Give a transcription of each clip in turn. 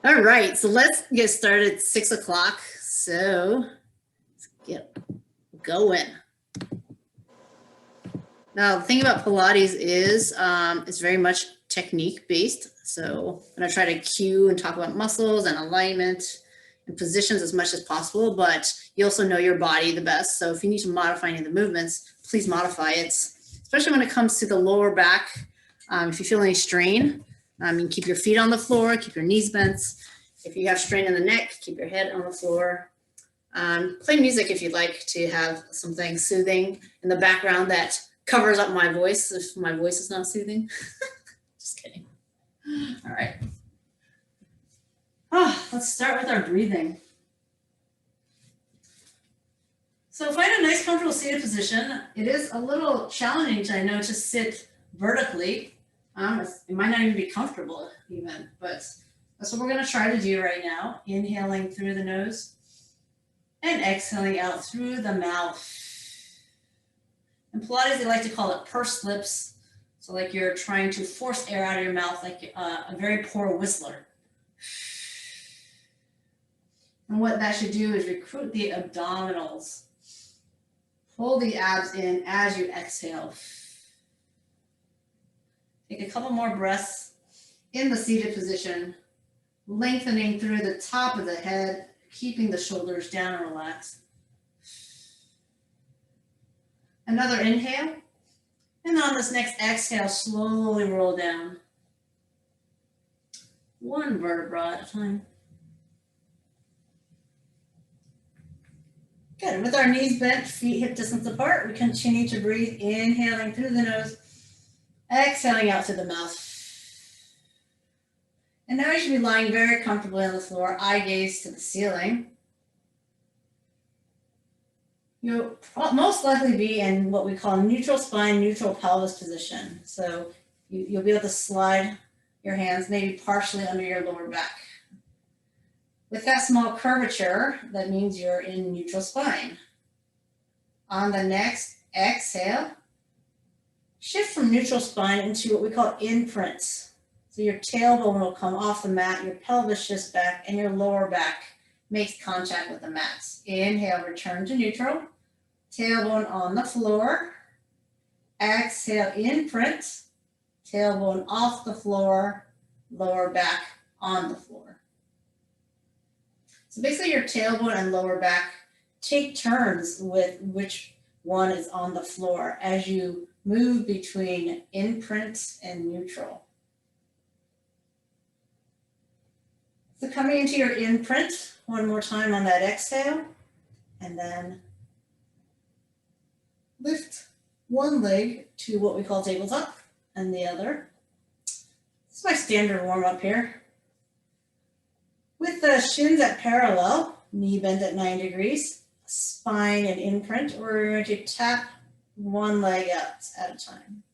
All right, so let's get started at 6 o'clock. So let's get going. Now, the thing about Pilates is it's very much technique based. So I'm going to try to cue and talk about muscles and alignment and positions as much as possible, but you also know your body the best. So if you need to modify any of the movements, please modify it, especially when it comes to the lower back. If you feel any strain, you keep your feet on the floor, keep your knees bent. If you have strain in the neck, keep your head on the floor. Play music if you'd like to have something soothing in the background that covers up my voice if my voice is not soothing. Just kidding. All right. Let's start with our breathing. So find a nice comfortable seated position. It is a little challenging, I know, to sit vertically. It might not even be comfortable even, but that's what we're going to try to do right now. Inhaling through the nose and exhaling out through the mouth. In Pilates, they like to call it pursed lips. So like you're trying to force air out of your mouth like a very poor whistler. And what that should do is recruit the abdominals. Pull the abs in as you exhale. Take a couple more breaths in the seated position, lengthening through the top of the head, keeping the shoulders down and relaxed. Another inhale. And on this next exhale, slowly roll down. One vertebra at a time. Good. With our knees bent, feet hip distance apart, we continue to breathe, inhaling through the nose, exhaling out through the mouth. And now you should be lying very comfortably on the floor, eye gaze to the ceiling. You'll most likely be in what we call neutral spine, neutral pelvis position. So you'll be able to slide your hands maybe partially under your lower back. With that small curvature, that means you're in neutral spine. On the next exhale, shift from neutral spine into what we call imprints. So your tailbone will come off the mat, your pelvis shifts back, and your lower back makes contact with the mat. Inhale, return to neutral. Tailbone on the floor. Exhale, imprint. Tailbone off the floor, lower back on the floor. So basically your tailbone and lower back take turns with which one is on the floor as you move between imprint and neutral. So coming into your imprint, one more time on that exhale, and then lift one leg to what we call tabletop and the other. This is my standard warm up here. With the shins at parallel, knee bent at 9 degrees, spine and imprint, we're going to tap one leg out at a time.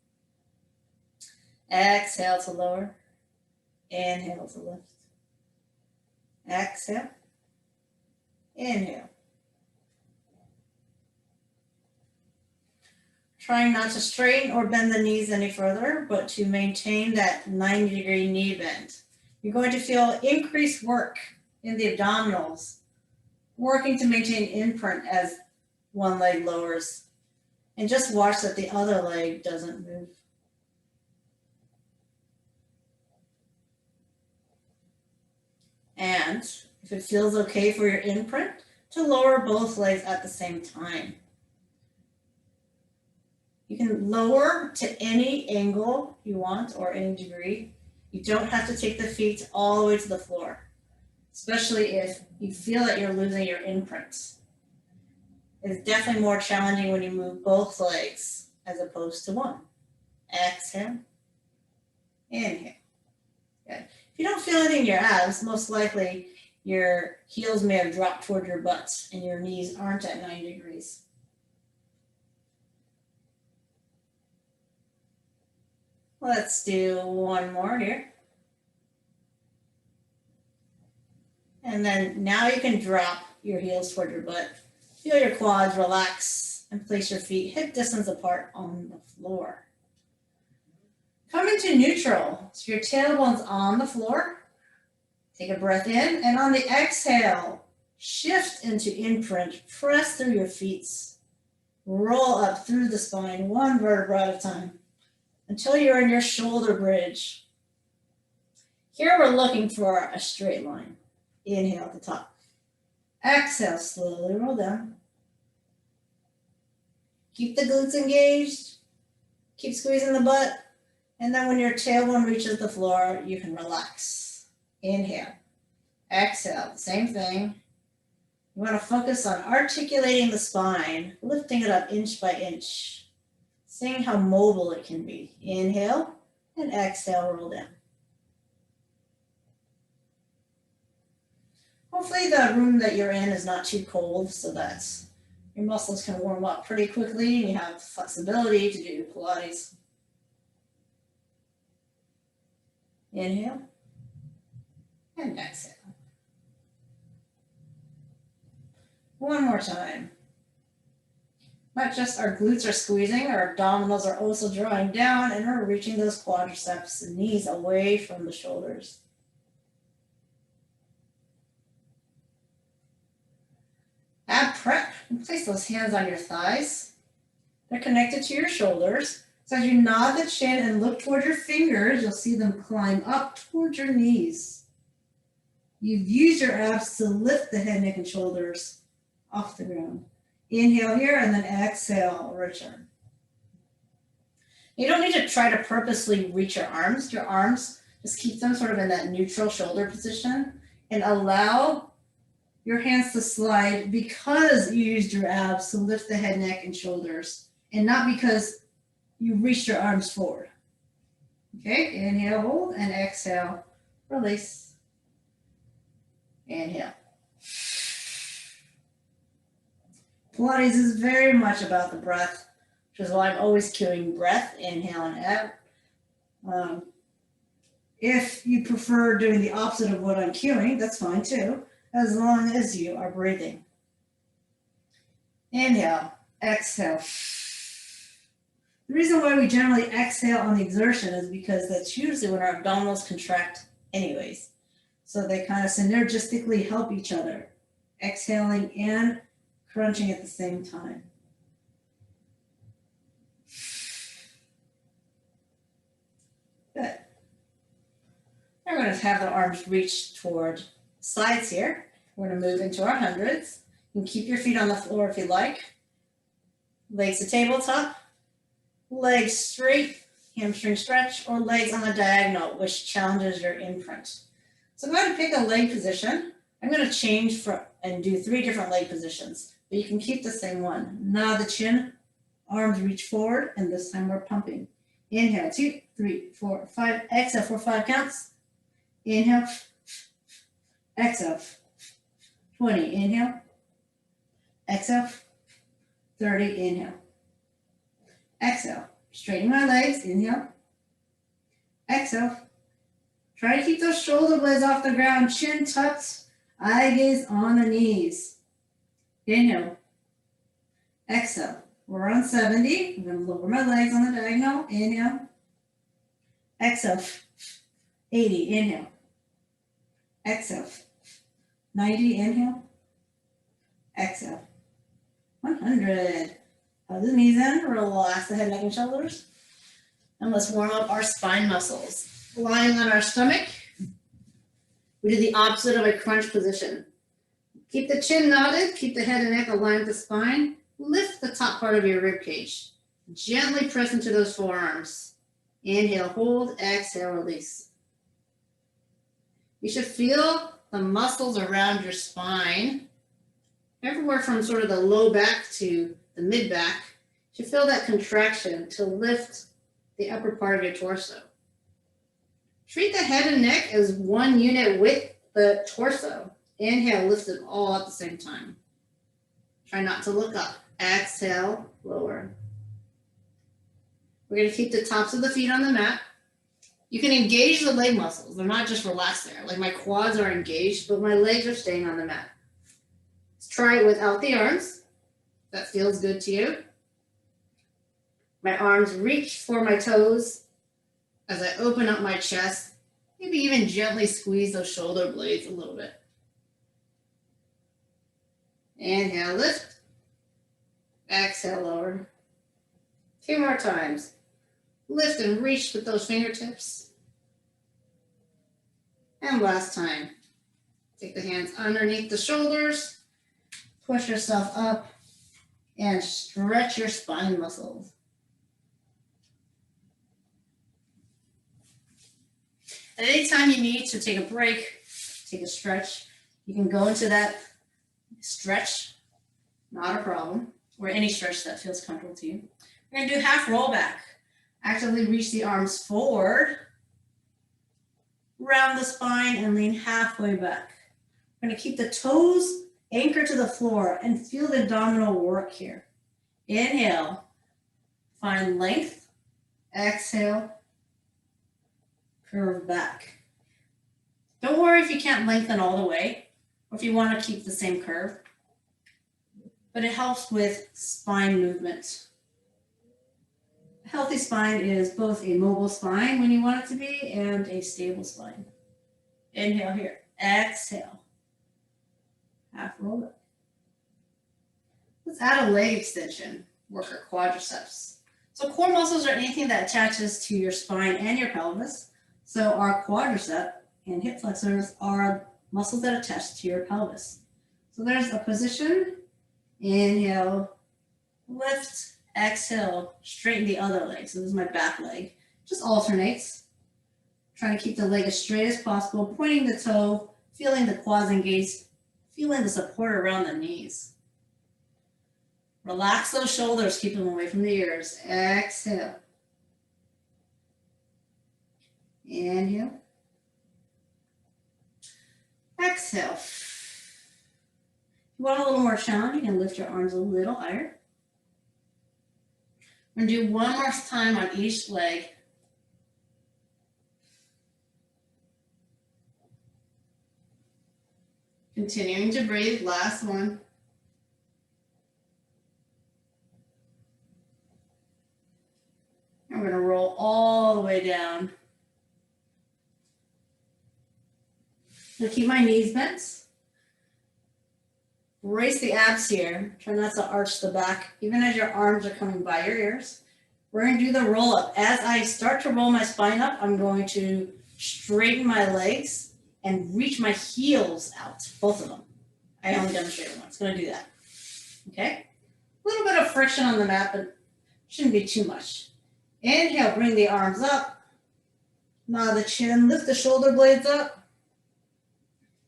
Exhale to lower, inhale to lift. Exhale, inhale. Trying not to straighten or bend the knees any further, but to maintain that 90-degree knee bend. You're going to feel increased work in the abdominals, working to maintain imprint as one leg lowers. And just watch that the other leg doesn't move. And if it feels okay for your imprint, to lower both legs at the same time. You can lower to any angle you want or any degree. You don't have to take the feet all the way to the floor, especially if you feel that you're losing your imprint. It's definitely more challenging when you move both legs as opposed to one. Exhale, inhale. Good. If you don't feel anything in your abs, most likely your heels may have dropped toward your butt and your knees aren't at 90 degrees. Let's do one more here. And then now you can drop your heels toward your butt. Feel your quads relax and place your feet hip distance apart on the floor. Come into neutral. So your tailbone's on the floor. Take a breath in, and on the exhale, shift into imprint. Press through your feet. Roll up through the spine, one vertebra at a time, until you're in your shoulder bridge. Here we're looking for a straight line. Inhale at the top. Exhale, slowly roll down. Keep the glutes engaged. Keep squeezing the butt. And then when your tailbone reaches the floor, you can relax. Inhale. Exhale, same thing. You want to focus on articulating the spine, lifting it up inch by inch, seeing how mobile it can be. Inhale and exhale, roll down. Hopefully the room that you're in is not too cold so that your muscles can warm up pretty quickly and you have flexibility to do Pilates. Inhale and exhale. One more time. Not just our glutes are squeezing, our abdominals are also drawing down and we're reaching those quadriceps and knees away from the shoulders. Ab prep, and place those hands on your thighs. They're connected to your shoulders. So as you nod the chin and look toward your fingers, you'll see them climb up towards your knees. You've used your abs to lift the head, neck, and shoulders off the ground. Inhale here and then exhale, return. You don't need to try to purposely reach your arms. Your arms, just keep them sort of in that neutral shoulder position and allow your hands to slide because you used your abs to lift the head, neck, and shoulders, and not because you reached your arms forward. Okay, inhale, hold, and exhale, release. Inhale. Pilates is very much about the breath, which is why I'm always cueing breath, inhale and out. If you prefer doing the opposite of what I'm cueing, that's fine too, as long as you are breathing. Inhale, exhale. The reason why we generally exhale on the exertion is because that's usually when our abdominals contract anyways. So they kind of synergistically help each other, exhaling and crunching at the same time. Good. We're going to have the arms reach toward sides here. We're going to move into our hundreds. You can keep your feet on the floor if you like. Legs to tabletop. Legs straight, hamstring stretch, or legs on the diagonal, which challenges your imprint. So go ahead and pick a leg position. I'm going to change and do 3 different leg positions, but you can keep the same one. Nod the chin, arms reach forward, and this time we're pumping. Inhale, 2, 3, 4, 5. Exhale for 5 counts. Inhale. Exhale. 20. Inhale. Exhale. 30. Inhale. Exhale. Straighten my legs. Inhale. Exhale. Try to keep those shoulder blades off the ground. Chin tucked. Eye gaze on the knees. Inhale. Exhale. We're on 70. I'm going to lower my legs on the diagonal. Inhale. Exhale. 80. Inhale. Exhale. 90. Inhale. Exhale. 100. Hug the knees in. Relax the head, neck, and shoulders. And let's warm up our spine muscles. Lying on our stomach, we do the opposite of a crunch position. Keep the chin nodded. Keep the head and neck aligned with the spine. Lift the top part of your rib cage. Gently press into those forearms. Inhale, hold, exhale, release. You should feel the muscles around your spine, everywhere from sort of the low back to the mid back. You should feel that contraction to lift the upper part of your torso. Treat the head and neck as one unit with the torso. Inhale, lift it all at the same time. Try not to look up. Exhale, lower. We're going to keep the tops of the feet on the mat. You can engage the leg muscles. They're not just relaxed there. Like my quads are engaged, but my legs are staying on the mat. Let's try it without the arms. That feels good to you. My arms reach for my toes as I open up my chest Maybe even gently squeeze those shoulder blades a little bit. Inhale, lift. Exhale, lower. 2 more times. Lift and reach with those fingertips. And last time. Take the hands underneath the shoulders. Push yourself up and stretch your spine muscles. At any time you need to take a break, take a stretch, you can go into that stretch, not a problem, or any stretch that feels comfortable to you. We're going to do half roll back. Actively reach the arms forward, round the spine, and lean halfway back. We're going to keep the toes anchored to the floor and feel the abdominal work here. Inhale, find length. Exhale, curve back. Don't worry if you can't lengthen all the way, or if you want to keep the same curve, but it helps with spine movement. A healthy spine is both a mobile spine when you want it to be and a stable spine. Inhale here, exhale, half roll it. Let's add a leg extension, work our quadriceps. So core muscles are anything that attaches to your spine and your pelvis. So our quadricep and hip flexors are muscles that attach to your pelvis. So there's a position. Inhale, lift, exhale, straighten the other leg. So this is my back leg. Just alternates. Trying to keep the leg as straight as possible, pointing the toe, feeling the quads engaged, feeling the support around the knees. Relax those shoulders, keep them away from the ears. Exhale. Inhale. Exhale. If you want a little more challenge, you can lift your arms a little higher. We're going to do one more time on each leg. Continuing to breathe, last one. And we're going to roll all the way down. I'm going to keep my knees bent. Brace the abs here. Try not to arch the back, even as your arms are coming by your ears. We're going to do the roll up. As I start to roll my spine up, I'm going to straighten my legs and reach my heels out, both of them. I only demonstrated once. Going to do that. Okay? A little bit of friction on the mat, but shouldn't be too much. Inhale, bring the arms up. Nod the chin, lift the shoulder blades up.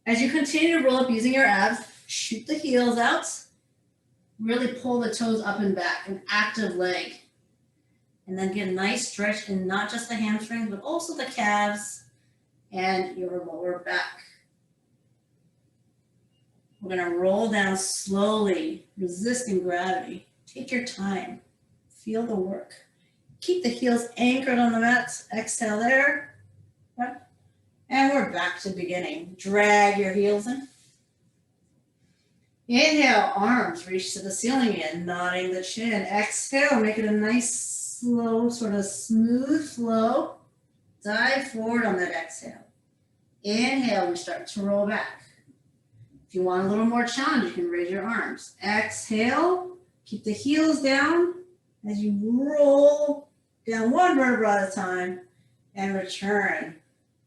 As you continue to roll up using your abs, shoot the heels out. Really pull the toes up and back, an active leg. And then get a nice stretch in not just the hamstrings, but also the calves and your lower back. We're going to roll down slowly, resisting gravity. Take your time. Feel the work. Keep the heels anchored on the mat. Exhale there. Yep. And we're back to beginning. Drag your heels in. Inhale, arms reach to the ceiling again, nodding the chin. Exhale, make it a nice, slow, sort of smooth flow. Dive forward on that exhale. Inhale, we start to roll back. If you want a little more challenge, you can raise your arms. Exhale, keep the heels down as you roll down one vertebra at a time and return.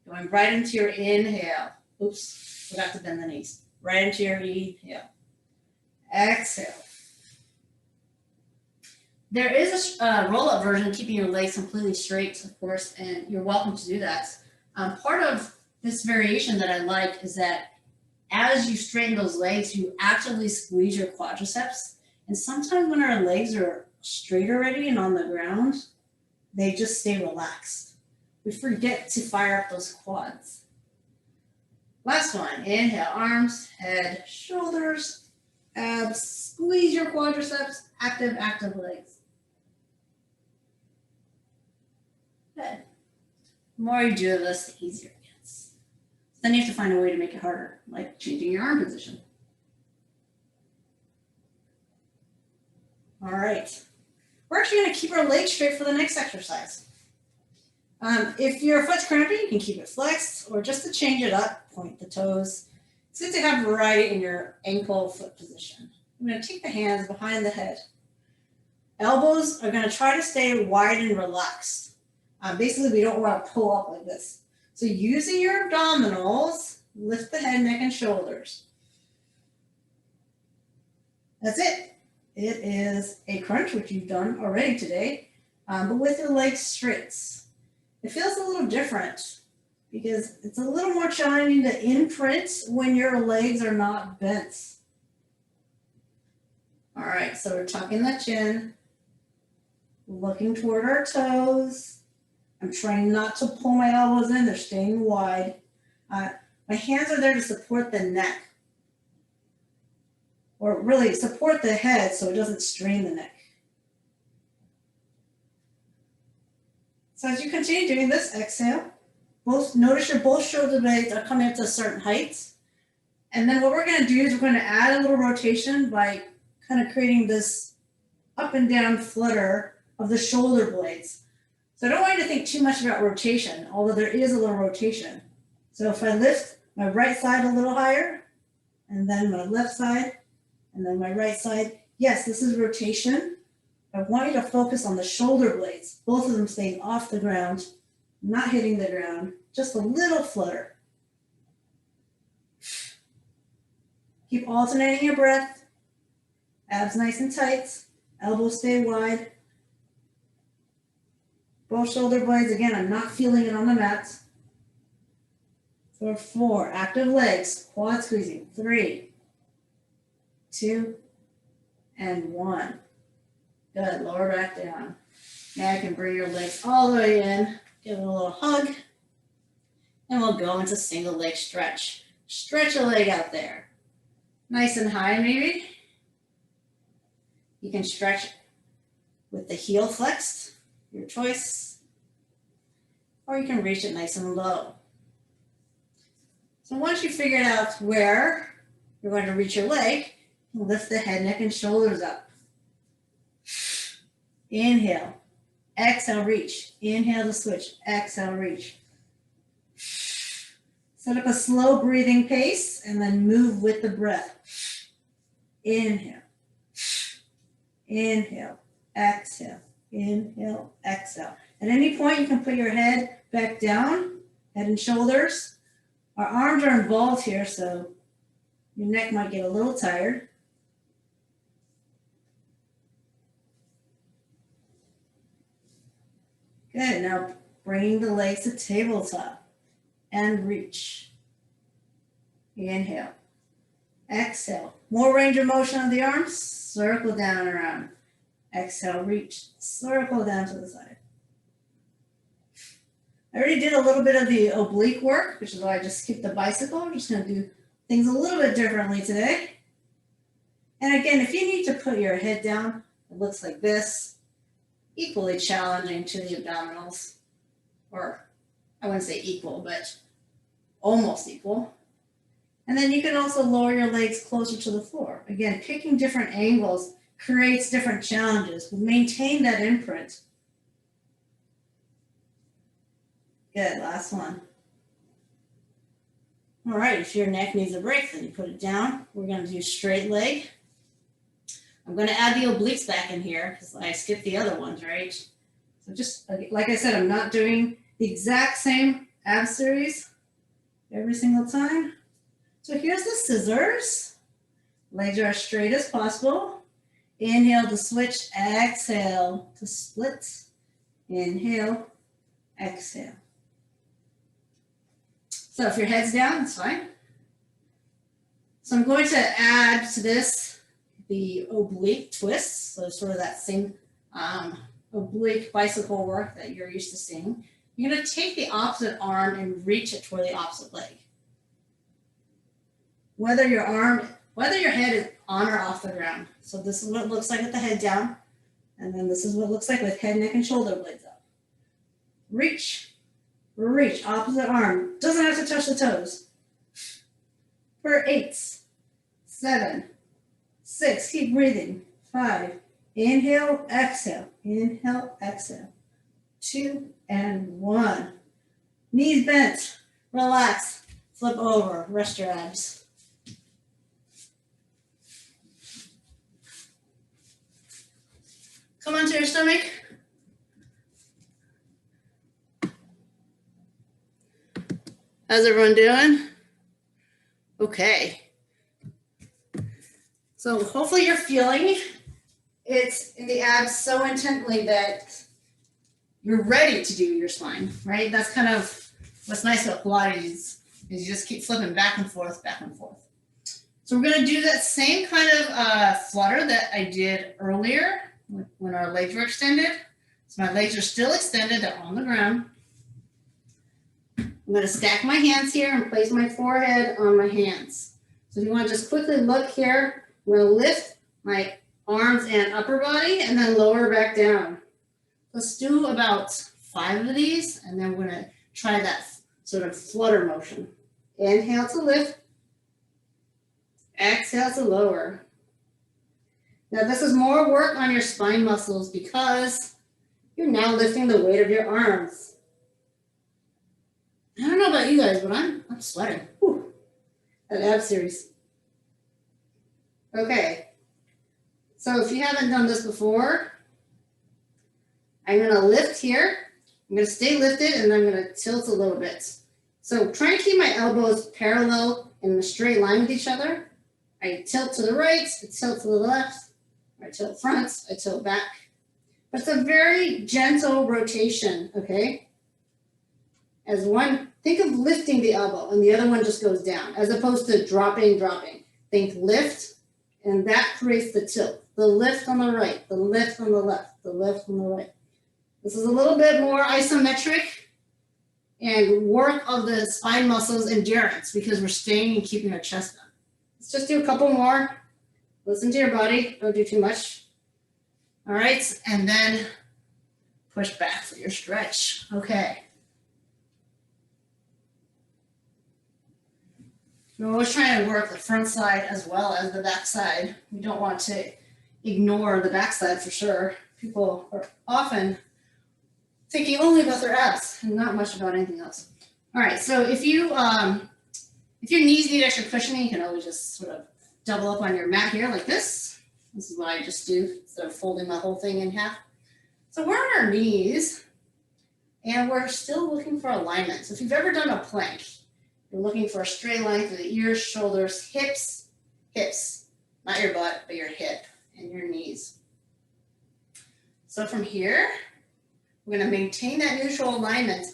Going right into your inhale. Oops, forgot to bend the knees. Right into your inhale. Exhale. There is a roll-up version, keeping your legs completely straight, of course, and you're welcome to do that. Part of this variation that I like is that as you straighten those legs, you actively squeeze your quadriceps. And sometimes when our legs are straight already and on the ground, they just stay relaxed. We forget to fire up those quads. Last one, inhale, arms, head, shoulders, abs, squeeze your quadriceps, active legs. Good. The more you do this, the easier it gets. Then you have to find a way to make it harder, like changing your arm position. All right. We're actually going to keep our legs straight for the next exercise. If your foot's cramping, you can keep it flexed, or just to change it up, point the toes. It's good to have variety in your ankle foot position. I'm going to take the hands behind the head. Elbows are going to try to stay wide and relaxed. Basically, we don't want to pull up like this. So using your abdominals, lift the head, neck, and shoulders. That's it. It is a crunch, which you've done already today, but with your legs straight. It feels a little different because it's a little more challenging to imprint when your legs are not bent. All right, so we're tucking the chin, looking toward our toes. I'm trying not to pull my elbows in, they're staying wide. My hands are there to support the neck, or really support the head so it doesn't strain the neck. So as you continue doing this, exhale. Notice your both shoulder blades are coming up to a certain height. And then what we're going to do is we're going to add a little rotation by kind of creating this up and down flutter of the shoulder blades. So I don't want you to think too much about rotation, although there is a little rotation. So if I lift my right side a little higher, and then my left side, and then my right side, yes, this is rotation. I want you to focus on the shoulder blades, both of them staying off the ground, not hitting the ground, just a little flutter. Keep alternating your breath, abs nice and tight, elbows stay wide. Both shoulder blades, again, I'm not feeling it on the mat. For 4, active legs, quad squeezing, 3, 2, and 1. Good, lower back down. Now you can bring your legs all the way in, give it a little hug, and we'll go into single leg stretch. Stretch a leg out there. Nice and high maybe. You can stretch with the heel flexed, your choice, or you can reach it nice and low. So once you figured out where you're going to reach your leg, lift the head, neck, and shoulders up. Inhale, exhale, reach. Inhale to switch, exhale, reach. Set up a slow breathing pace and then move with the breath. Inhale, inhale, exhale, inhale, exhale. At any point, you can put your head back down, head and shoulders. Our arms are involved here, so your neck might get a little tired. Good, now bringing the legs to tabletop and reach. Inhale, exhale. More range of motion of the arms, circle down and around. Exhale, reach, circle down to the side. I already did a little bit of the oblique work, which is why I just skipped the bicycle. I'm just gonna do things a little bit differently today. And again, if you need to put your head down, it looks like this. Equally challenging to the abdominals, or I wouldn't say equal, but almost equal. And then you can also lower your legs closer to the floor. Again, picking different angles creates different challenges. Maintain that imprint. Good, last one. All right, if your neck needs a break, then you put it down. We're gonna do straight leg. I'm going to add the obliques back in here because I skipped the other ones, right? So just, like I said, I'm not doing the exact same ab series every single time. So here's the scissors. Legs are as straight as possible. Inhale to switch, exhale to split. Inhale, exhale. So if your head's down, it's fine. So I'm going to add to this the oblique twists, so sort of that same oblique bicycle work that you're used to seeing. You're going to take the opposite arm and reach it toward the opposite leg. Whether your head is on or off the ground. So this is what it looks like with the head down, and then this is what it looks like with head, neck, and shoulder blades up. Reach, reach, opposite arm. Doesn't have to touch the toes. For 8, 7, 6, keep breathing. 5, inhale, exhale, inhale, exhale. 2, and 1. Knees bent, relax, flip over, rest your abs. Come onto your stomach. How's everyone doing? Okay. So hopefully you're feeling it in the abs so intently that you're ready to do your spine, right? That's kind of what's nice about Pilates is you just keep flipping back and forth, back and forth. So we're gonna do that same kind of flutter that I did earlier when our legs were extended. So my legs are still extended, they're on the ground. I'm gonna stack my hands here and place my forehead on my hands. So if you wanna just quickly look here, I'm gonna lift my arms and upper body and then lower back down. Let's do about 5 of these and then we're gonna try that sort of flutter motion. Inhale to lift, exhale to lower. Now this is more work on your spine muscles because you're now lifting the weight of your arms. I don't know about you guys, but I'm sweating. Whew. That ab series. Okay. So if you haven't done this before, I'm going to lift here. I'm going to stay lifted and I'm going to tilt a little bit. So try and keep my elbows parallel in a straight line with each other. I tilt to the right, I tilt to the left, I tilt front, I tilt back. But it's a very gentle rotation, okay? As one, think of lifting the elbow and the other one just goes down as opposed to dropping. Think lift and that creates the tilt. The lift on the right, the lift on the left, the lift on the right. This is a little bit more isometric and work of the spine muscles endurance because we're staying and keeping our chest up. Let's just do a couple more. Listen to your body, don't do too much. All right, and then push back for your stretch. Okay. We're always trying to work the front side as well as the back side. We don't want to ignore the back side for sure. People are often thinking only about their abs and not much about anything else. All right, so if your knees need extra cushioning, you can always just sort of double up on your mat here like this. This is what I just do instead of folding my whole thing in half. So we're on our knees and we're still looking for alignment. So if you've ever done a plank, you're looking for a straight line through the ears, shoulders, hips, not your butt, but your hip and your knees. So from here, we're going to maintain that neutral alignment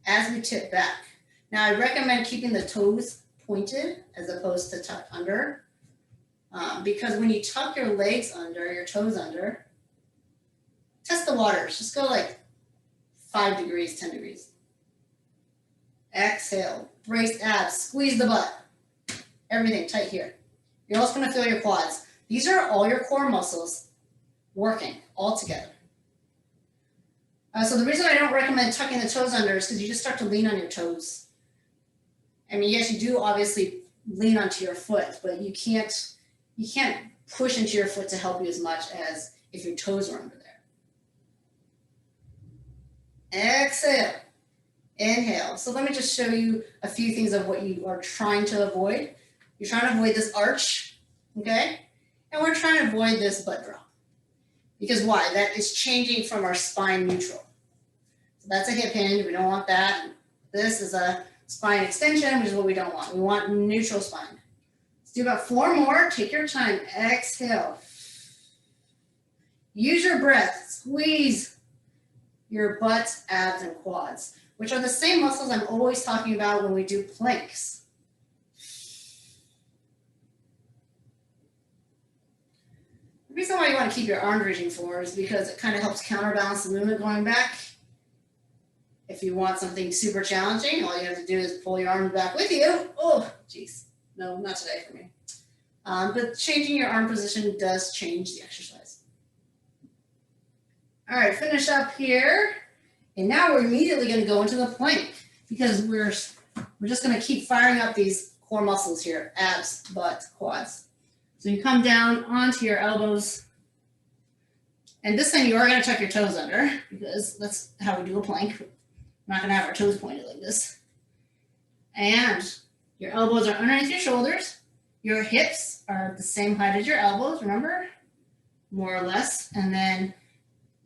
as we tip back. Now I recommend keeping the toes pointed as opposed to tucked under because when you tuck your legs under, your toes under, test the waters. Just go like 5 degrees, 10 degrees. Exhale, braced abs, squeeze the butt. Everything tight here. You're also going to feel your quads. These are all your core muscles working all together. So the reason I don't recommend tucking the toes under is because you just start to lean on your toes. I mean, yes, you do obviously lean onto your foot, but you can't push into your foot to help you as much as if your toes are under there. Exhale, inhale. So let me just show you a few things of what you are trying to avoid. You're trying to avoid this arch, okay? And we're trying to avoid this butt drop. Because why? That is changing from our spine neutral. So that's a hip hinge, we don't want that. This is a spine extension, which is what we don't want. We want neutral spine. Let's do about 4 more, take your time, exhale. Use your breath, squeeze your butt, abs, and quads, which are the same muscles I'm always talking about when we do planks. The reason why you want to keep your arms reaching forward is because it kind of helps counterbalance the movement going back. If you want something super challenging, all you have to do is pull your arms back with you. Oh, geez. No, not today for me. But changing your arm position does change the exercise. All right, finish up here. And now we're immediately going to go into the plank because we're just going to keep firing up these core muscles here, abs, butt, quads. So you come down onto your elbows And this time you are going to tuck your toes under because that's how we do a plank. We're not going to have our toes pointed like this. And your elbows are underneath your shoulders. Your hips are the same height as your elbows, remember? More or less. And then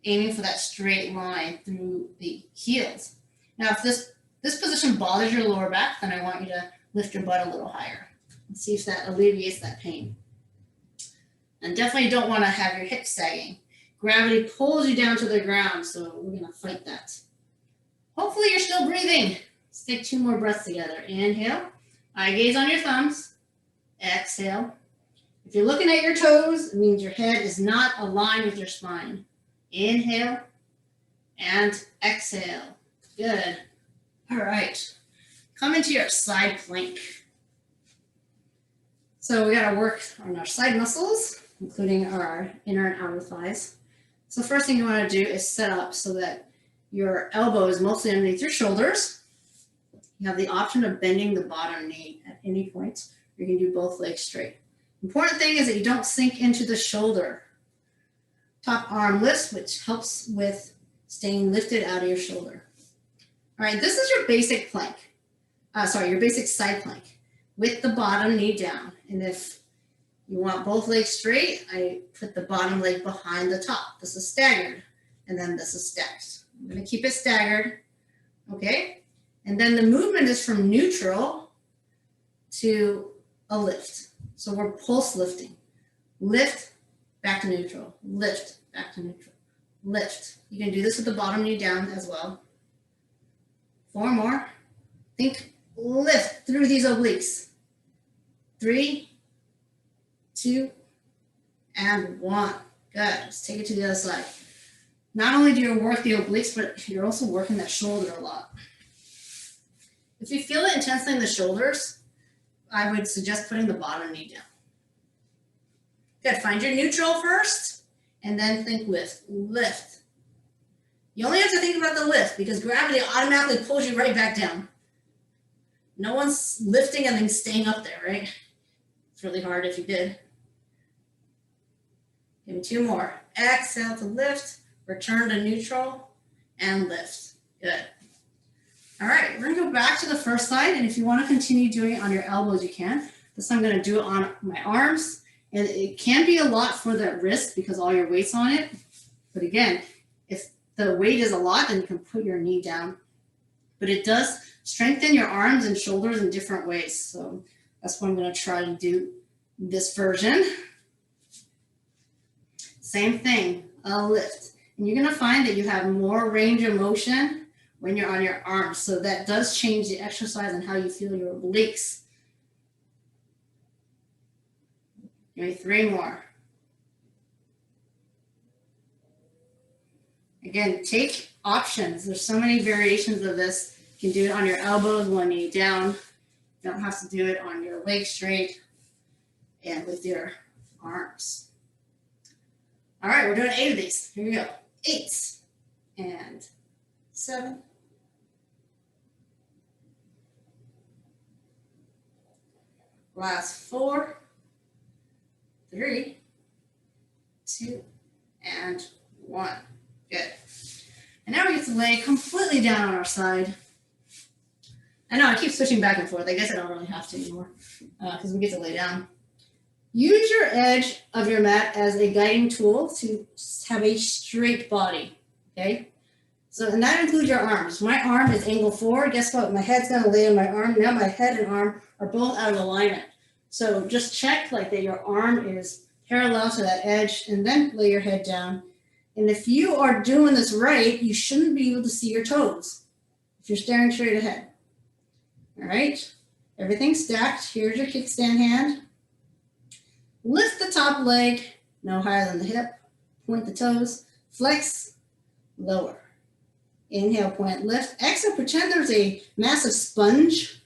aiming for that straight line through the heels. Now, if this position bothers your lower back, then I want you to lift your butt a little higher and see if that alleviates that pain. And definitely don't want to have your hips sagging. Gravity pulls you down to the ground, so we're going to fight that. Hopefully you're still breathing. Let's take 2 more breaths together. Inhale, eye gaze on your thumbs. Exhale. If you're looking at your toes, it means your head is not aligned with your spine. Inhale and exhale. Good. All right. Come into your side plank. So we got to work on our side muscles, including our inner and outer thighs. So the first thing you want to do is set up so that your elbow is mostly underneath your shoulders. You have the option of bending the bottom knee at any point. You can do both legs straight. Important thing is that you don't sink into the shoulder. Top arm lifts, which helps with staying lifted out of your shoulder. All right, this is your basic plank. Your basic side plank with the bottom knee down. And if you want both legs straight, I put the bottom leg behind the top. This is staggered, and then this is stacked. I'm going to keep it staggered, okay? And then the movement is from neutral to a lift. So we're pulse lifting. Lift, back to neutral. Lift, back to neutral. Lift. You can do this with the bottom knee down as well. 4 more. Think lift through these obliques. 3, 2, and 1. Good. Let's take it to the other side. Not only do you work the obliques, but you're also working that shoulder a lot. If you feel it intensely in the shoulders, I would suggest putting the bottom knee down. Good. Find your neutral first, and then think lift. Lift. You only have to think about the lift because gravity automatically pulls you right back down. No one's lifting and then staying up there, right? It's really hard if you did. Give me 2 more. Exhale to lift, return to neutral, and lift. Good. All right, we're gonna go back to the first side, and if you wanna continue doing it on your elbows, you can. This time I'm gonna do it on my arms, and it can be a lot for the wrist because all your weight's on it. But again, if the weight is a lot, then you can put your knee down. But it does strengthen your arms and shoulders in different ways. So that's what I'm gonna try to do this version. Same thing, a lift. And you're gonna find that you have more range of motion when you're on your arms. So that does change the exercise and how you feel your obliques. Give me 3 more. Again, take options. There's so many variations of this. You can do it on your elbows, 1 knee down. You don't have to do it on your legs straight and with your arms. All right, we're doing 8 of these. Here we go. 8 and 7. Last 4, 3, 2, and 1. Good. And now we get to lay completely down on our side. I know I keep switching back and forth. I guess I don't really have to anymore because we get to lay down. Use your edge of your mat as a guiding tool to have a straight body, okay? So, and that includes your arms. My arm is angled forward. Guess what? My head's gonna lay on my arm. Now my head and arm are both out of alignment. So just check like that your arm is parallel to that edge and then lay your head down. And if you are doing this right, you shouldn't be able to see your toes if you're staring straight ahead. All right, everything's stacked. Here's your kickstand hand. Lift the top leg, no higher than the hip. Point the toes, flex, lower. Inhale, point, lift. Exhale, pretend there's a massive sponge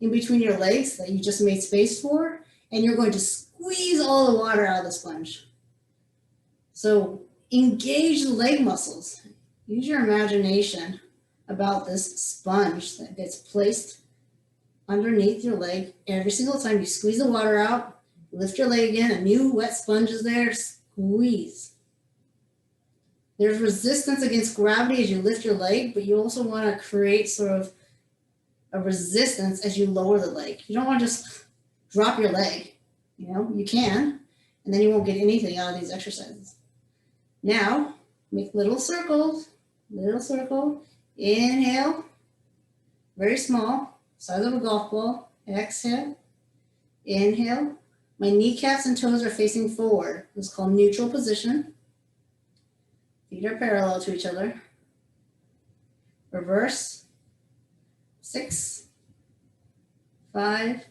in between your legs that you just made space for, and you're going to squeeze all the water out of the sponge. So engage the leg muscles. Use your imagination about this sponge that gets placed underneath your leg. Every single time you squeeze the water out, lift your leg again, a new wet sponge is there, squeeze. There's resistance against gravity as you lift your leg, but you also want to create sort of a resistance as you lower the leg. You don't want to just drop your leg. You know, you can, and then you won't get anything out of these exercises. Now, make little circles, little circle. Inhale, very small, size of a golf ball. Exhale, inhale. My kneecaps and toes are facing forward. This is called neutral position. Feet are parallel to each other. Reverse. 6, 5,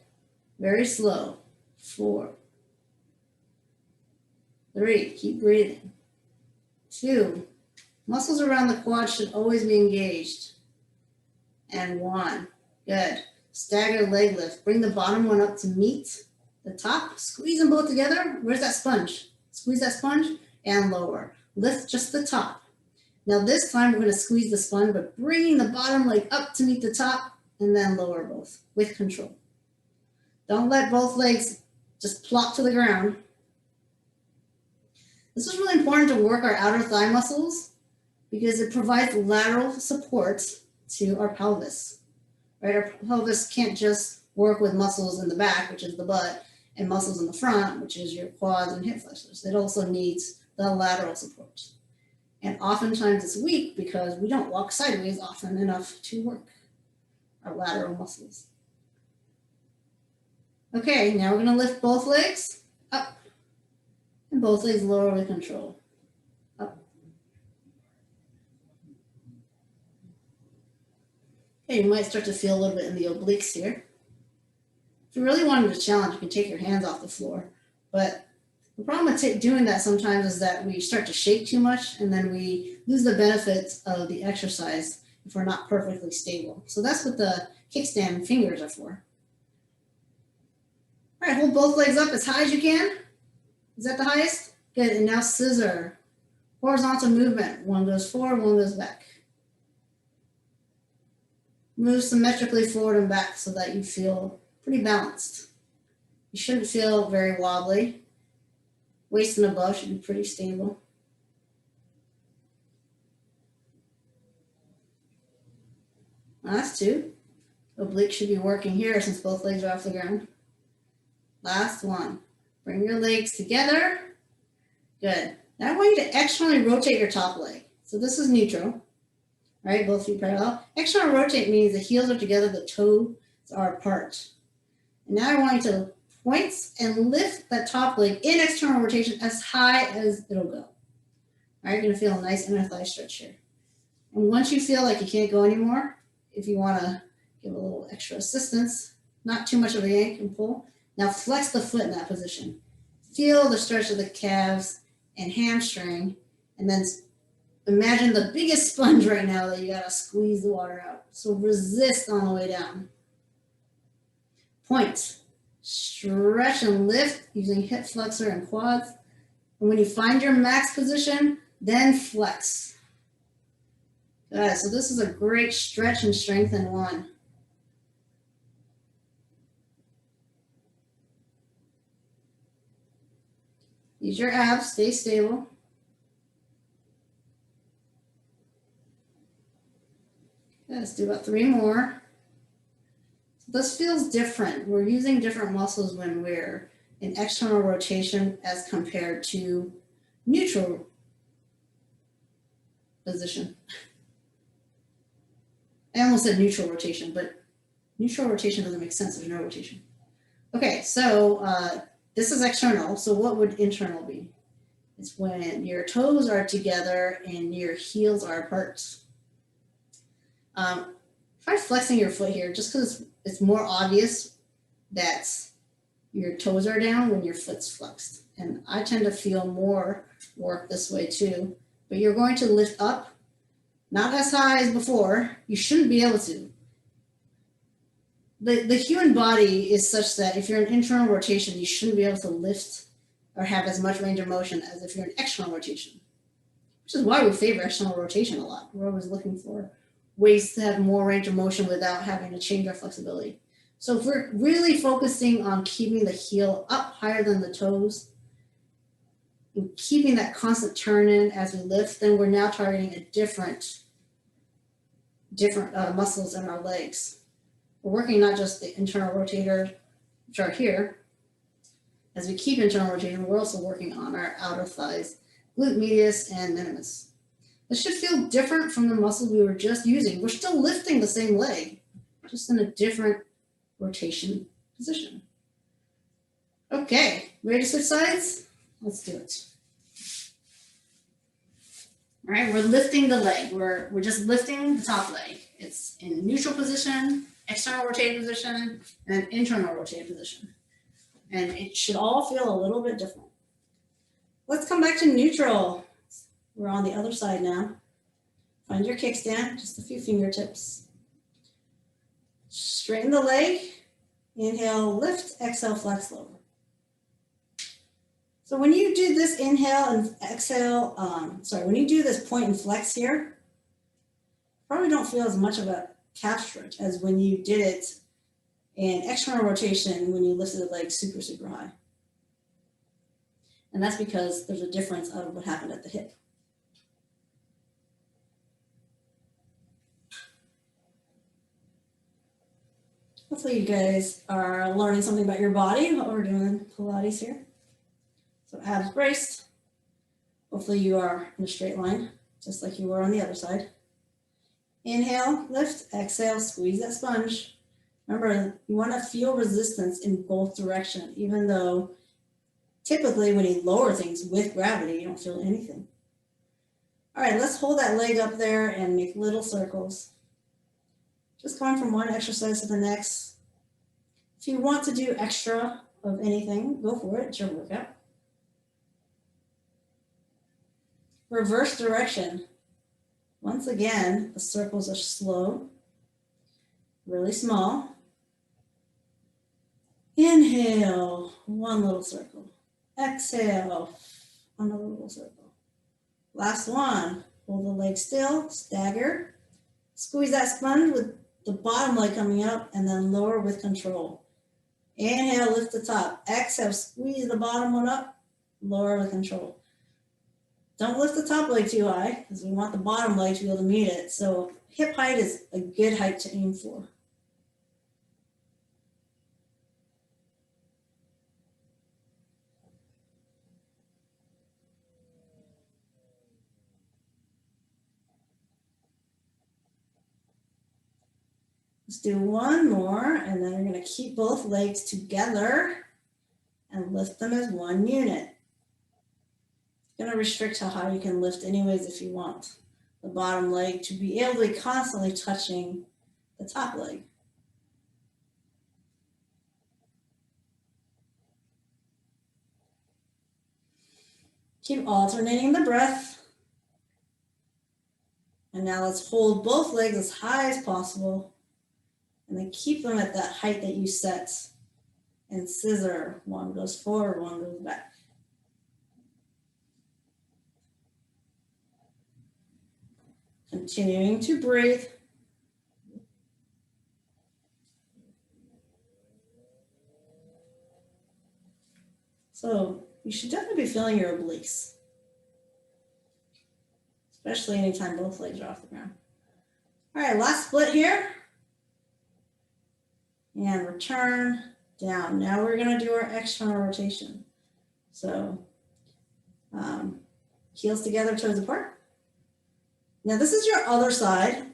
very slow. 4, 3, keep breathing. 2, muscles around the quad should always be engaged. And 1, good. Staggered leg lift. Bring the bottom one up to meet the top. Squeeze them both together. Where's that sponge? Squeeze that sponge and lower. Lift just the top. Now this time we're going to squeeze the sponge, but bringing the bottom leg up to meet the top and then lower both with control. Don't let both legs just plop to the ground. This is really important to work our outer thigh muscles because it provides lateral support to our pelvis. Right? Our pelvis can't just work with muscles in the back, which is the butt, and muscles in the front, which is your quads and hip flexors. It also needs the lateral support. And oftentimes it's weak because we don't walk sideways often enough to work our lateral muscles. Okay, now we're going to lift both legs up and both legs lower with control. Up. Okay, you might start to feel a little bit in the obliques here. If you really wanted a challenge, you can take your hands off the floor. But the problem with doing that sometimes is that we start to shake too much and then we lose the benefits of the exercise if we're not perfectly stable. So that's what the kickstand fingers are for. All right, hold both legs up as high as you can. Is that the highest? Good, and now scissor. Horizontal movement. One goes forward, one goes back. Move symmetrically forward and back so that you feel pretty balanced. You shouldn't feel very wobbly. Waist and above should be pretty stable. Last 2. Oblique should be working here since both legs are off the ground. Last 1. Bring your legs together. Good. Now I want you to externally rotate your top leg. So this is neutral, right? Both feet parallel. External rotate means the heels are together, the toes are apart. And now I want you to point and lift that top leg in external rotation as high as it'll go. All right, you're gonna feel a nice inner thigh stretch here. And once you feel like you can't go anymore, if you wanna give a little extra assistance, not too much of a yank and pull, now flex the foot in that position. Feel the stretch of the calves and hamstring, and then imagine the biggest sponge right now that you gotta squeeze the water out. So resist on the way down. Point, stretch and lift using hip flexor and quads. And when you find your max position, then flex. Good, so this is a great stretch and strengthen one. Use your abs, stay stable. Okay, let's do about 3 more. So this feels different. We're using different muscles when we're in external rotation as compared to neutral position. I almost said neutral rotation, but neutral rotation doesn't make sense. There's no rotation. Okay, so this is external, so what would internal be? It's when your toes are together and your heels are apart. Try flexing your foot here just because it's more obvious that your toes are down when your foot's flexed. And I tend to feel more work this way too. But you're going to lift up, not as high as before. You shouldn't be able to. The human body is such that if you're in internal rotation, you shouldn't be able to lift or have as much range of motion as if you're in external rotation, which is why we favor external rotation a lot. We're always looking for ways to have more range of motion without having to change our flexibility. So if we're really focusing on keeping the heel up higher than the toes, and keeping that constant turn in as we lift, then we're now targeting a different muscles in our legs. We're working not just the internal rotator, which are here. As we keep internal rotating, we're also working on our outer thighs, glute medius and minimus. This should feel different from the muscles we were just using. We're still lifting the same leg, just in a different rotation position. Okay, ready to switch sides? Let's do it. All right, we're lifting the leg. We're just lifting the top leg. It's in neutral position, external rotated position, and internal rotated position. And it should all feel a little bit different. Let's come back to neutral. We're on the other side now. Find your kickstand, just a few fingertips. Straighten the leg. Inhale, lift, exhale, flex, lower. So when you do this inhale and exhale, when you do this point and flex here, probably don't feel as much of a calf stretch as when you did it in external rotation when you lifted the leg super, super high. And that's because there's a difference of what happened at the hip. Hopefully you guys are learning something about your body while we're doing Pilates here. So abs braced. Hopefully you are in a straight line, just like you were on the other side. Inhale, lift, exhale, squeeze that sponge. Remember, you want to feel resistance in both directions, even though typically when you lower things with gravity, you don't feel anything. All right, let's hold that leg up there and make little circles. Just going from one exercise to the next. If you want to do extra of anything, go for it, it's your workout. Reverse direction. Once again, the circles are slow, really small. Inhale, one little circle. Exhale, another little circle. Last one, hold the leg still, stagger. Squeeze that sponge with the bottom leg coming up and then lower with control. Inhale, lift the top. Exhale, squeeze the bottom one up, lower with control. Don't lift the top leg too high because we want the bottom leg to be able to meet it. So hip height is a good height to aim for. Let's do one more, and then we're going to keep both legs together and lift them as one unit. It's going to restrict how high you can lift anyways if you want the bottom leg to be able to be constantly touching the top leg. Keep alternating the breath. And now let's hold both legs as high as possible. And then keep them at that height that you set. And scissor, one goes forward, one goes back. Continuing to breathe. So you should definitely be feeling your obliques, especially anytime both legs are off the ground. All right, last split here. And return down. Now we're going to do our external rotation. So heels together, toes apart. Now this is your other side.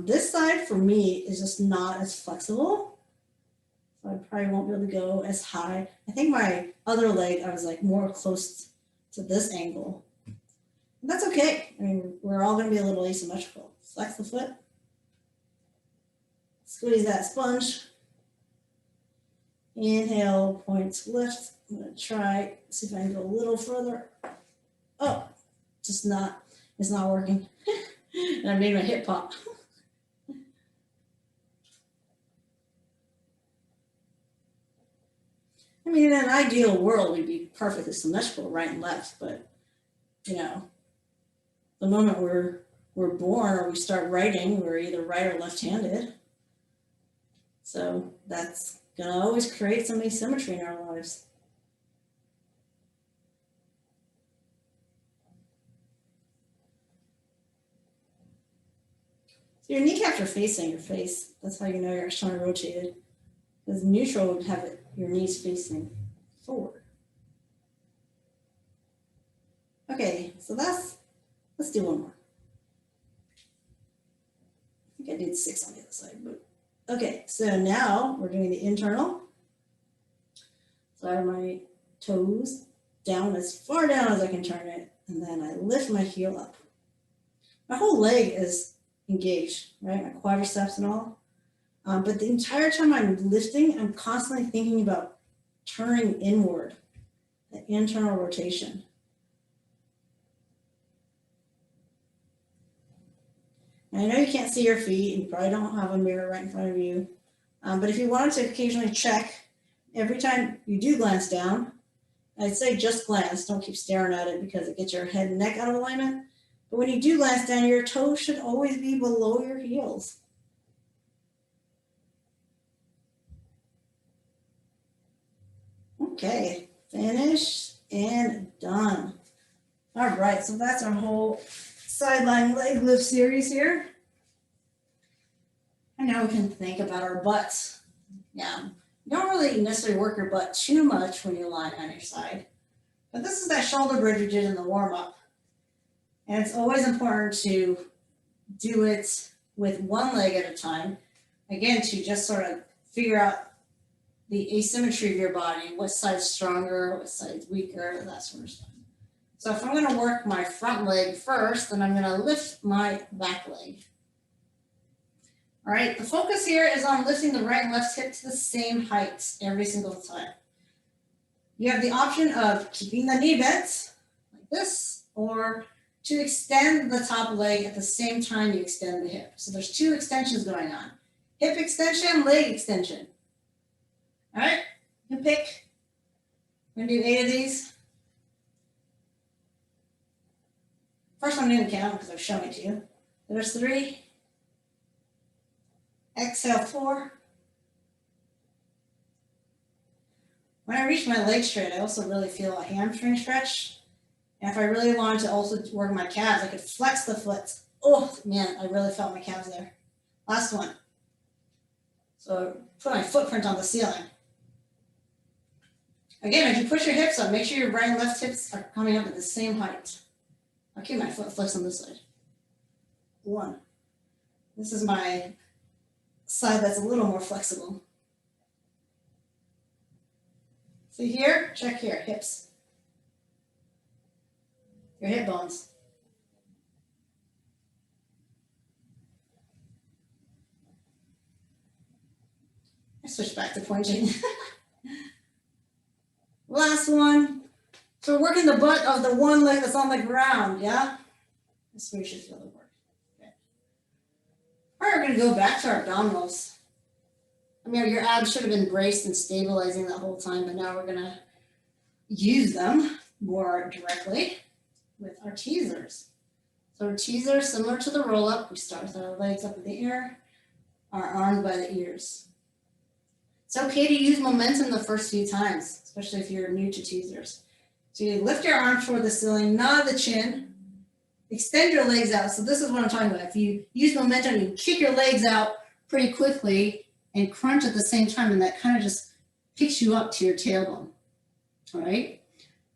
This side for me is just not as flexible. So I probably won't be able to go as high. I think my other leg, I was like more close to this angle. And that's okay. I mean, we're all going to be a little asymmetrical. Flex the foot. Squeeze that sponge. Inhale, point lift. I'm going to try, see if I can go a little further. Oh, it's not working. And I made my hip pop. I mean, in an ideal world, we'd be perfectly symmetrical, right and left. But, you know, the moment we're born or we start writing, we're either right or left-handed. So that's going to always create some asymmetry in our lives. So your kneecaps are facing your face. That's how you know you're externally rotated. Because neutral would have your knees facing forward. Okay, so let's do one more. I think I did 6 on the other side, but okay, so now we're doing the internal. So I have my toes down as far down as I can turn it, and then I lift my heel up. My whole leg is engaged, right? My quadriceps and all. But the entire time I'm lifting, I'm constantly thinking about turning inward, the internal rotation. And I know you can't see your feet, and you probably don't have a mirror right in front of you. But if you wanted to occasionally check, every time you do glance down, I'd say just glance, don't keep staring at it because it gets your head and neck out of alignment. But when you do glance down, your toes should always be below your heels. Okay, finished and done. All right, so that's our whole sideline leg lift series here. And now we can think about our butts. Yeah, you don't really necessarily work your butt too much when you're lying on your side. But this is that shoulder bridge we did in the warm-up. And it's always important to do it with one leg at a time. Again, to just sort of figure out the asymmetry of your body, what side's stronger, what side's weaker, that sort of stuff. So if I'm going to work my front leg first, then I'm going to lift my back leg. All right, the focus here is on lifting the right and left hip to the same height every single time. You have the option of keeping the knee bent like this, or to extend the top leg at the same time you extend the hip. So there's 2 extensions going on. Hip extension, leg extension. All right, you can pick. I'm going to do 8 of these. First one didn't count because I've shown it to you. There's 3. Exhale, 4. When I reach my leg straight, I also really feel a hamstring stretch. And if I really wanted to also work my calves, I could flex the foot. Oh man, I really felt my calves there. Last one. So put my footprint on the ceiling. Again, as you push your hips up, make sure your right and left hips are coming up at the same height. I'll keep my foot flexed on this side. 1. This is my side that's a little more flexible. See here, check here, hips. Your hip bones. I switch back to pointing. Last one. So we're working the butt of the one leg that's on the ground, yeah? That's where you should feel the work. Okay. All right, we're gonna go back to our abdominals. I mean, your abs should have been braced and stabilizing that whole time, but now we're gonna use them more directly with our teasers. So our teaser, similar to the roll up, we start with our legs up in the air, our arms by the ears. It's okay to use momentum the first few times, especially if you're new to teasers. So you lift your arms toward the ceiling, nod the chin, extend your legs out. So this is what I'm talking about. If you use momentum, you kick your legs out pretty quickly and crunch at the same time, and that kind of just picks you up to your tailbone, all right?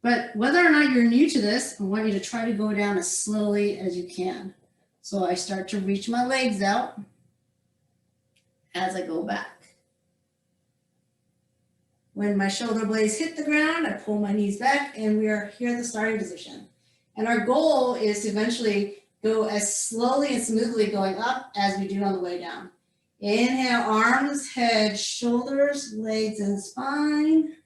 But whether or not you're new to this, I want you to try to go down as slowly as you can. So I start to reach my legs out as I go back. When my shoulder blades hit the ground, I pull my knees back, and we are here at the starting position. And our goal is to eventually go as slowly and smoothly going up as we do on the way down. Inhale, arms, head, shoulders, legs, and spine.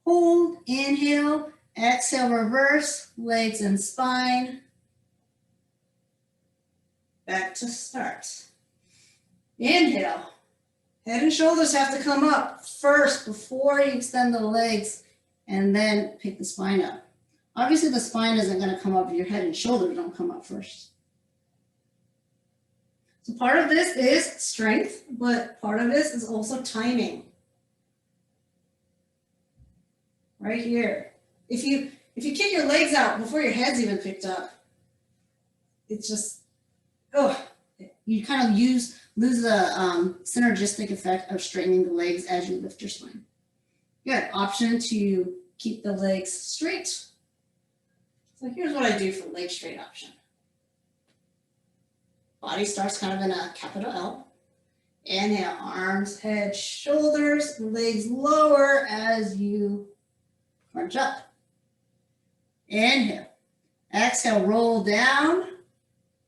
Hold, inhale, exhale, reverse, legs and spine. Back to start. Inhale. Head and shoulders have to come up first before you extend the legs, and then pick the spine up. Obviously, the spine isn't going to come up if your head and shoulders don't come up first. So part of this is strength, but part of this is also timing. Right here. If you kick your legs out before your head's even picked up, it's just, oh, you kind of lose the synergistic effect of straightening the legs as you lift your spine. Good. Option to keep the legs straight. So here's what I do for leg straight option. Body starts kind of in a capital L. Inhale, arms, head, shoulders, legs lower as you crunch up. Inhale. Exhale, roll down.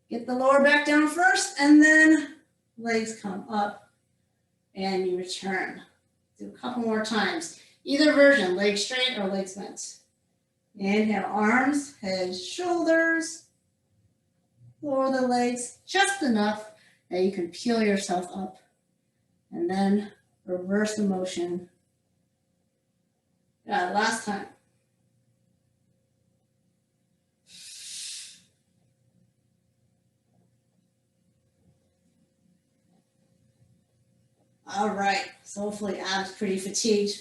Get the lower back down first, and then legs come up and you return. Do a couple more times. Either version, legs straight or legs bent. Inhale, arms, head, shoulders. Lower the legs just enough that you can peel yourself up. And then reverse the motion. Last time. All right, so hopefully abs pretty fatigued.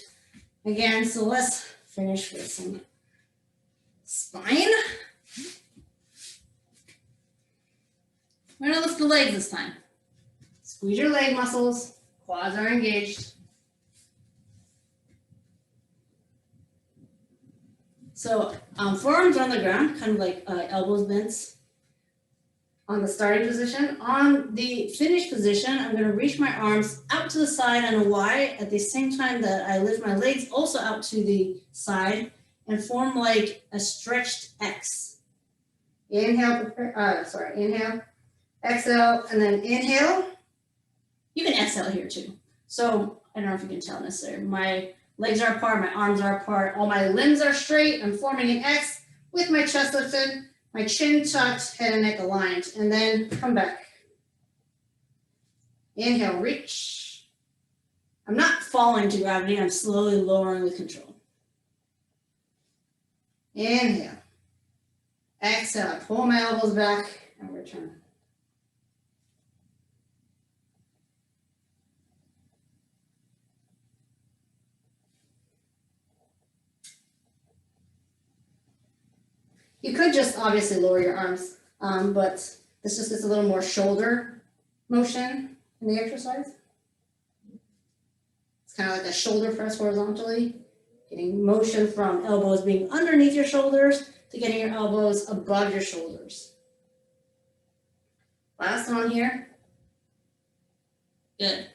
Again, so let's finish with some spine. We're gonna lift the legs this time. Squeeze your leg muscles, quads are engaged. So forearms on the ground, kind of like elbows bent on the starting position. On the finish position, I'm gonna reach my arms out to the side and a Y at the same time that I lift my legs also out to the side and form like a stretched X. Inhale, inhale, exhale, and then inhale. You can exhale here too. So I don't know if you can tell necessarily. My legs are apart, my arms are apart, all my limbs are straight. I'm forming an X with my chest lifted, my chin tucked, head and neck aligned, and then come back. Inhale, reach. I'm not falling to gravity, I'm slowly lowering with control. Inhale. Exhale, pull my elbows back and return. You could just obviously lower your arms, but this just gets a little more shoulder motion in the exercise. It's kind of like a shoulder press horizontally, getting motion from elbows being underneath your shoulders to getting your elbows above your shoulders. Last one here. Good.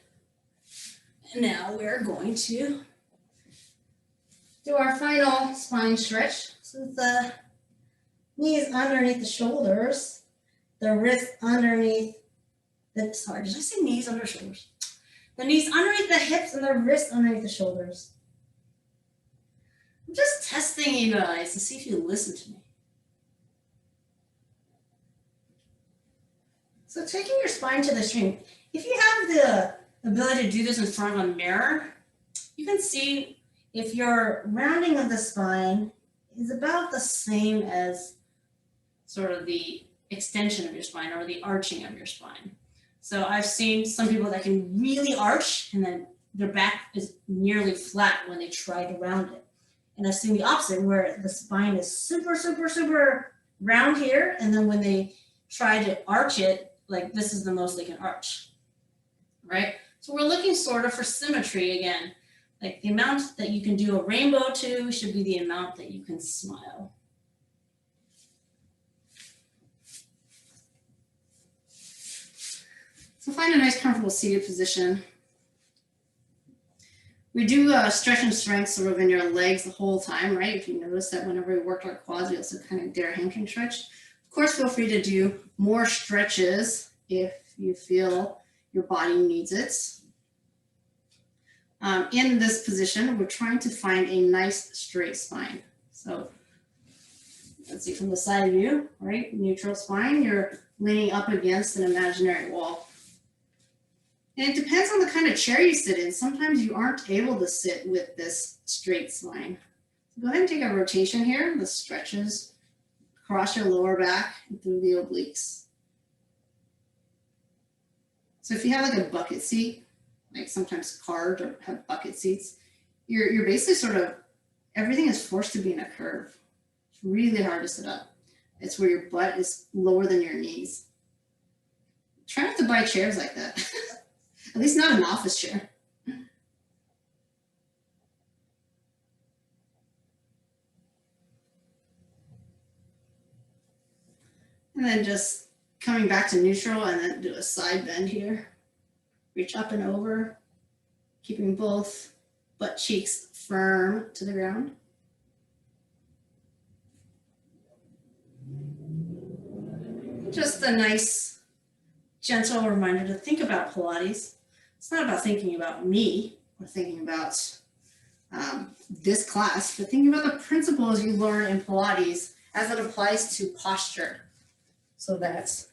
And now we're going to do our final spine stretch. So the knees underneath the shoulders, the wrists underneath the, sorry, did I say knees under shoulders? The knees underneath the hips and the wrists underneath the shoulders. I'm just testing you guys to see if you listen to me. So taking your spine to the extreme, if you have the ability to do this in front of a mirror, you can see if your rounding of the spine is about the same as sort of the extension of your spine or the arching of your spine. So I've seen some people that can really arch and then their back is nearly flat when they try to round it. And I've seen the opposite where the spine is super, super, super round here. And then when they try to arch it, like this is the most they can arch, right? So we're looking sort of for symmetry again. Like the amount that you can do a rainbow to should be the amount that you can smile. So find a nice comfortable seated position. We do stretch and strength sort of in your legs the whole time, right? If you notice that whenever we work our quads, we also kind of did our hamstring stretch. Of course, feel free to do more stretches if you feel your body needs it. In this position, we're trying to find a nice straight spine. So let's see from the side view, right? Neutral spine, you're leaning up against an imaginary wall. And it depends on the kind of chair you sit in. Sometimes you aren't able to sit with this straight spine. So go ahead and take a rotation here. The stretches across your lower back and through the obliques. So if you have like a bucket seat, like sometimes cars or have bucket seats, you're basically sort of, everything is forced to be in a curve. It's really hard to sit up. It's where your butt is lower than your knees. Try not to buy chairs like that. At least not an office chair. And then just coming back to neutral and then do a side bend here. Reach up and over, keeping both butt cheeks firm to the ground. Just a nice, gentle reminder to think about Pilates. It's not about thinking about me or thinking about this class, but thinking about the principles you learn in Pilates as it applies to posture. So that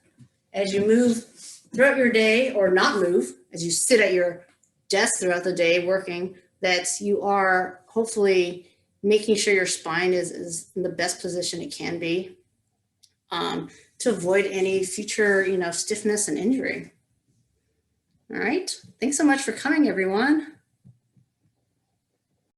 as you move throughout your day, or not move, as you sit at your desk throughout the day working, that you are hopefully making sure your spine is in the best position it can be to avoid any future, stiffness and injury. All right. Thanks so much for coming, everyone.